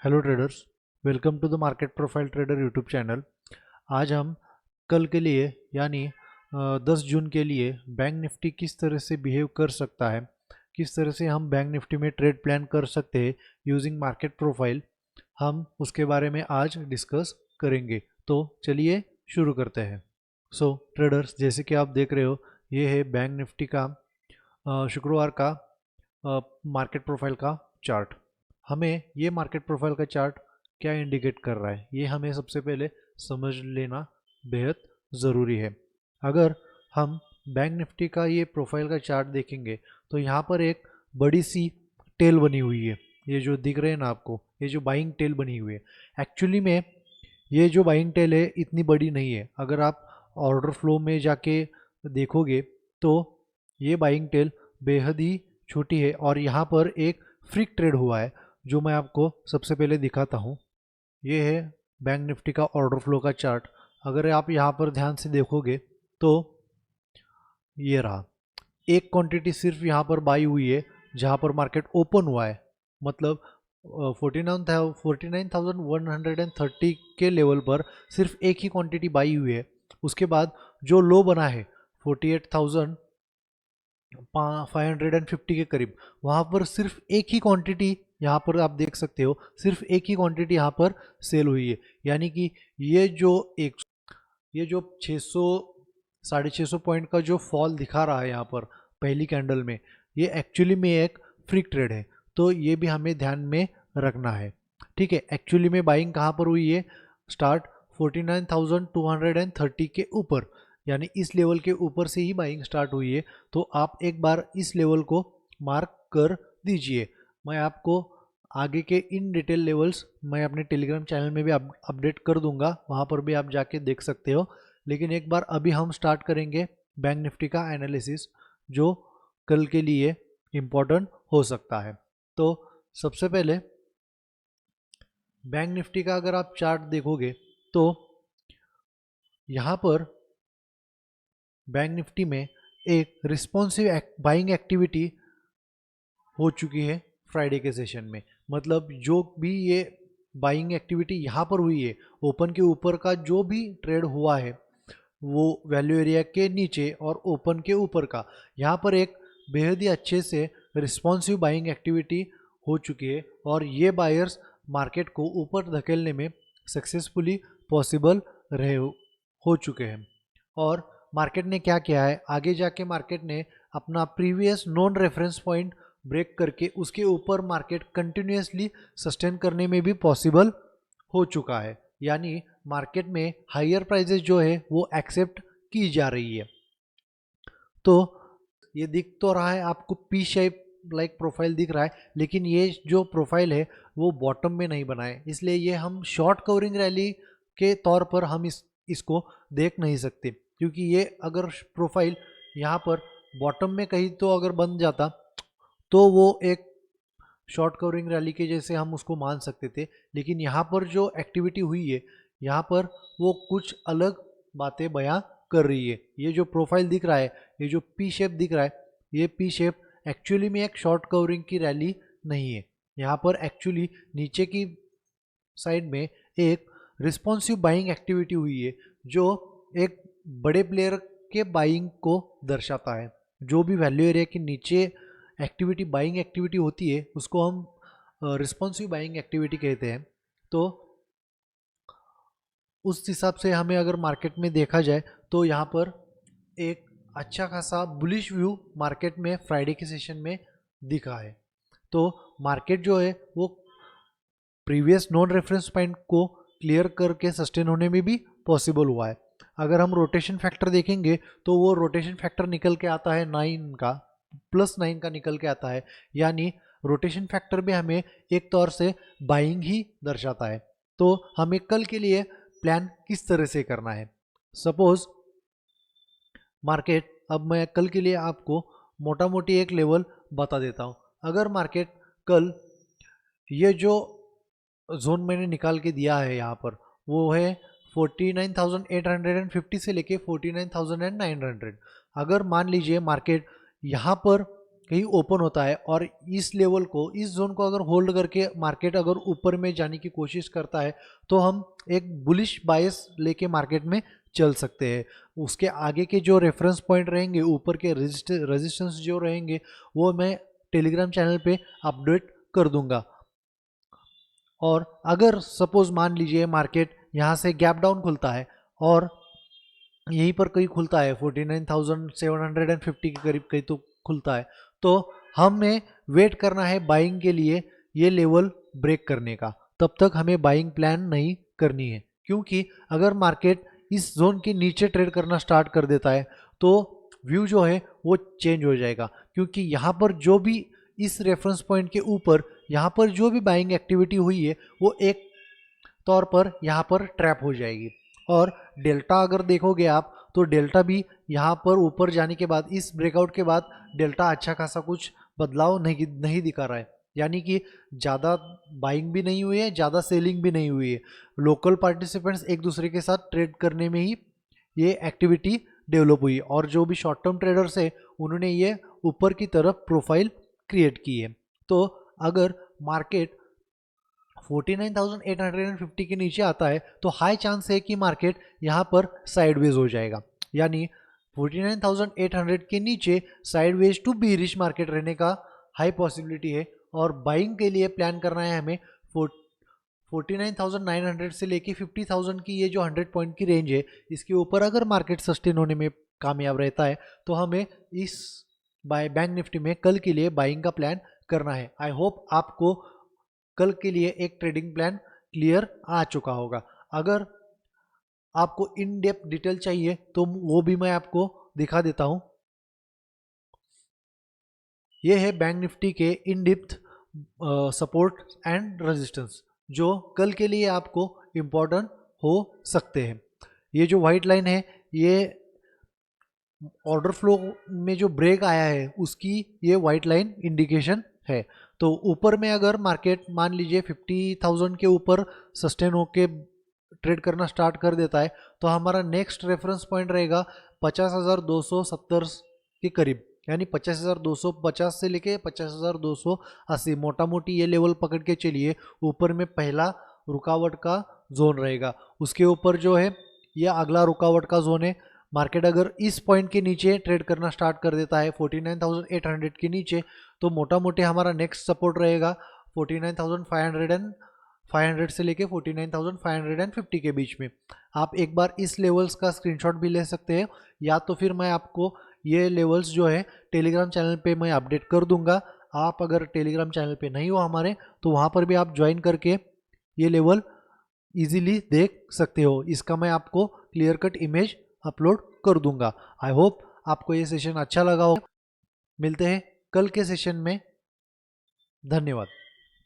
Hello traders, welcome to the market profile trader YouTube channel. आज हम कल के लिए यानी 10 जून के लिए बैंक निफ्टी किस तरह से बिहेव कर सकता है, किस तरह से हम बैंक निफ्टी में ट्रेड प्लान कर सकते हैं यूजिंग मार्केट प्रोफाइल, हम उसके बारे में आज डिस्कस करेंगे। तो चलिए शुरू करते हैं। सो ट्रेडर्स, जैसे कि आप देख रहे हो, ये है बैंक निफ्टी का शुक्रवार का मार्केट प्रोफाइल का चार्ट। हमें ये मार्केट प्रोफाइल का चार्ट क्या इंडिकेट कर रहा है, ये हमें सबसे पहले समझ लेना बेहद ज़रूरी है। अगर हम बैंक निफ्टी का ये प्रोफाइल का चार्ट देखेंगे तो यहाँ पर एक बड़ी सी टेल बनी हुई है। ये जो दिख रहे हैं ना आपको, ये जो बाइंग टेल बनी हुई है, एक्चुअली में ये जो बाइंग टेल है इतनी बड़ी नहीं है। अगर आप ऑर्डर फ्लो में जाके देखोगे तो ये बाइंग टेल बेहद ही छोटी है और यहाँ पर एक फ्रीक ट्रेड हुआ है जो मैं आपको सबसे पहले दिखाता हूँ। ये है बैंक निफ्टी का ऑर्डर फ्लो का चार्ट। अगर आप यहाँ पर ध्यान से देखोगे तो ये रहा, एक क्वांटिटी सिर्फ यहाँ पर बाई हुई है जहाँ पर मार्केट ओपन हुआ है। मतलब 49,130 के लेवल पर सिर्फ एक ही क्वांटिटी बाई हुई है। उसके बाद जो लो बना है 48,550 के करीब, वहाँ पर सिर्फ एक ही क्वांटिटी, यहाँ पर आप देख सकते हो, सिर्फ एक ही क्वांटिटी यहाँ पर सेल हुई है। यानी कि ये जो 600 650 पॉइंट का जो फॉल दिखा रहा है यहाँ पर पहली कैंडल में, ये एक्चुअली में एक फ्रीक ट्रेड है। तो ये भी हमें ध्यान में रखना है। ठीक है, एक्चुअली में बाइंग कहाँ पर हुई है? स्टार्ट 49,230 के ऊपर, यानी इस लेवल के ऊपर से ही बाइंग स्टार्ट हुई है। तो आप एक बार इस लेवल को मार्क कर दीजिए। मैं आपको आगे के इन डिटेल लेवल्स मैं अपने टेलीग्राम चैनल में भी अपडेट कर दूंगा, वहाँ पर भी आप जाके देख सकते हो। लेकिन एक बार अभी हम स्टार्ट करेंगे बैंक निफ्टी का एनालिसिस, जो कल के लिए इम्पोर्टेंट हो सकता है। तो सबसे पहले बैंक निफ्टी का अगर आप चार्ट देखोगे तो यहाँ पर बैंक निफ्टी में एक रिस्पॉन्सिव बाइंग एक्टिविटी हो चुकी है फ्राइडे के सेशन में। मतलब जो भी ये बाइंग एक्टिविटी यहाँ पर हुई है, ओपन के ऊपर का जो भी ट्रेड हुआ है वो वैल्यू एरिया के नीचे और ओपन के ऊपर का, यहाँ पर एक बेहद ही अच्छे से रिस्पॉन्सिव बाइंग एक्टिविटी हो चुकी है और ये बायर्स मार्केट को ऊपर धकेलने में सक्सेसफुली पॉसिबल रहे हो चुके हैं। और मार्केट ने क्या किया है, आगे जाके मार्केट ने अपना previous non reference point break करके उसके ऊपर मार्केट कंटिन्यूसली सस्टेन करने में भी पॉसिबल हो चुका है। यानी मार्केट में हायर प्राइजेस जो है वो एक्सेप्ट की जा रही है। तो ये दिख तो रहा है आपको पी शेप लाइक प्रोफाइल दिख रहा है, लेकिन ये जो प्रोफाइल है वो बॉटम में नहीं बना है, इसलिए ये हम शॉर्ट कवरिंग रैली के तौर पर हम इसको देख नहीं सकते। क्योंकि ये अगर प्रोफाइल यहाँ पर बॉटम में कहीं तो अगर बन जाता तो वो एक शॉर्ट कवरिंग रैली के जैसे हम उसको मान सकते थे। लेकिन यहाँ पर जो एक्टिविटी हुई है, यहाँ पर वो कुछ अलग बातें बयां कर रही है। ये जो प्रोफाइल दिख रहा है, ये जो पी शेप दिख रहा है, ये पी शेप एक्चुअली में एक शॉर्ट कवरिंग की रैली नहीं है। यहाँ पर एक्चुअली नीचे की साइड में एक रिस्पॉन्सिव बाइंग एक्टिविटी हुई है जो एक बड़े प्लेयर के बाइंग को दर्शाता है। जो भी वैल्यू एरिया के नीचे एक्टिविटी बाइंग एक्टिविटी होती है उसको हम रिस्पॉन्सिव बाइंग एक्टिविटी कहते हैं। तो उस हिसाब से हमें अगर मार्केट में देखा जाए तो यहाँ पर एक अच्छा खासा बुलिश व्यू मार्केट में फ्राइडे के सेशन में दिखा है। तो मार्केट जो है वो प्रीवियस नॉन रेफरेंस पॉइंट को क्लियर करके सस्टेन होने में भी पॉसिबल हुआ है। अगर हम रोटेशन फैक्टर देखेंगे तो वो रोटेशन फैक्टर निकल के आता है 9 का, +9 का निकल के आता है। यानी रोटेशन फैक्टर भी हमें एक तौर से बाइंग ही दर्शाता है। तो हमें कल के लिए प्लान किस तरह से करना है? सपोज मार्केट, अब मैं कल के लिए आपको मोटा मोटी एक लेवल बता देता हूँ। अगर मार्केट कल ये जो जोन मैंने निकाल के दिया है यहाँ पर, वो है 49,850 से लेके 49,900। अगर मान लीजिए मार्केट यहाँ पर कहीं ओपन होता है और इस लेवल को, इस जोन को अगर होल्ड करके मार्केट अगर ऊपर में जाने की कोशिश करता है तो हम एक बुलिश बायस लेके मार्केट में चल सकते हैं। उसके आगे के जो रेफरेंस पॉइंट रहेंगे, ऊपर के रेजिस्टेंस जो रहेंगे, वो मैं टेलीग्राम चैनल पे अपडेट कर दूंगा। और अगर सपोज मान लीजिए मार्केट यहाँ से गैप डाउन खुलता है और यहीं पर कहीं खुलता है 49,750 के करीब कहीं तो खुलता है, तो हमें वेट करना है बाइंग के लिए ये लेवल ब्रेक करने का। तब तक हमें बाइंग प्लान नहीं करनी है, क्योंकि अगर मार्केट इस जोन के नीचे ट्रेड करना स्टार्ट कर देता है तो व्यू जो है वो चेंज हो जाएगा। क्योंकि यहाँ पर जो भी इस रेफरेंस पॉइंट के ऊपर यहाँ पर जो भी बाइंग एक्टिविटी हुई है वो एक तौर पर यहाँ पर ट्रैप हो जाएगी। और डेल्टा अगर देखोगे आप तो डेल्टा भी यहाँ पर ऊपर जाने के बाद, इस ब्रेकआउट के बाद डेल्टा अच्छा खासा कुछ बदलाव नहीं दिखा रहा है। यानी कि ज़्यादा बाइंग भी नहीं हुई है, ज़्यादा सेलिंग भी नहीं हुई है। लोकल पार्टिसिपेंट्स एक दूसरे के साथ ट्रेड करने में ही ये एक्टिविटी डेवलप हुई है और जो भी शॉर्ट टर्म ट्रेडर्स है उन्होंने ये ऊपर की तरफ प्रोफाइल क्रिएट की है। तो अगर मार्केट 49,850 के नीचे आता है तो हाई चांस है कि मार्केट यहाँ पर साइडवेज हो जाएगा। यानी 49,800 के नीचे साइडवेज टू बीरिश मार्केट रहने का हाई पॉसिबिलिटी है। और बाइंग के लिए प्लान करना है हमें 49,900 से लेके 50,000 की ये जो 100 पॉइंट की रेंज है, इसके ऊपर अगर मार्केट सस्टेन होने में कामयाब रहता है तो हमें इस बैंक निफ्टी में कल के लिए बाइंग का प्लान करना है। आई होप आपको कल के लिए एक ट्रेडिंग प्लान क्लियर आ चुका होगा। अगर आपको इन डेप्थ डिटेल चाहिए तो वो भी मैं आपको दिखा देता हूं। ये है बैंक निफ्टी के in depth support and resistance जो कल के लिए आपको इम्पोर्टेंट हो सकते हैं। ये जो व्हाइट लाइन है ये ऑर्डर फ्लो में जो ब्रेक आया है उसकी ये व्हाइट लाइन इंडिकेशन है। तो ऊपर में अगर मार्केट मान लीजिए 50,000 के ऊपर सस्टेन होके ट्रेड करना स्टार्ट कर देता है तो हमारा नेक्स्ट रेफरेंस पॉइंट रहेगा 50,270 के करीब। यानी 50,250 से लेके 50,280 मोटा मोटी ये लेवल पकड़ के चलिए। ऊपर में पहला रुकावट का जोन रहेगा, उसके ऊपर जो है यह अगला रुकावट का जोन है। मार्केट अगर इस पॉइंट के नीचे ट्रेड करना स्टार्ट कर देता है 49,800 के नीचे तो मोटा मोटे हमारा नेक्स्ट सपोर्ट रहेगा 49,500 से लेके 49,550 के बीच में। आप एक बार इस लेवल्स का स्क्रीनशॉट भी ले सकते हैं, या तो फिर मैं आपको ये लेवल्स जो है टेलीग्राम चैनल पे मैं अपडेट कर दूंगा। आप अगर टेलीग्राम चैनल पे नहीं हो हमारे तो वहाँ पर भी आप ज्वाइन करके ये लेवल इजीली देख सकते हो। इसका मैं आपको क्लियर कट इमेज अपलोड कर दूंगा। आई होप आपको ये सेशन अच्छा लगा हो। मिलते हैं कल के सेशन में। धन्यवाद।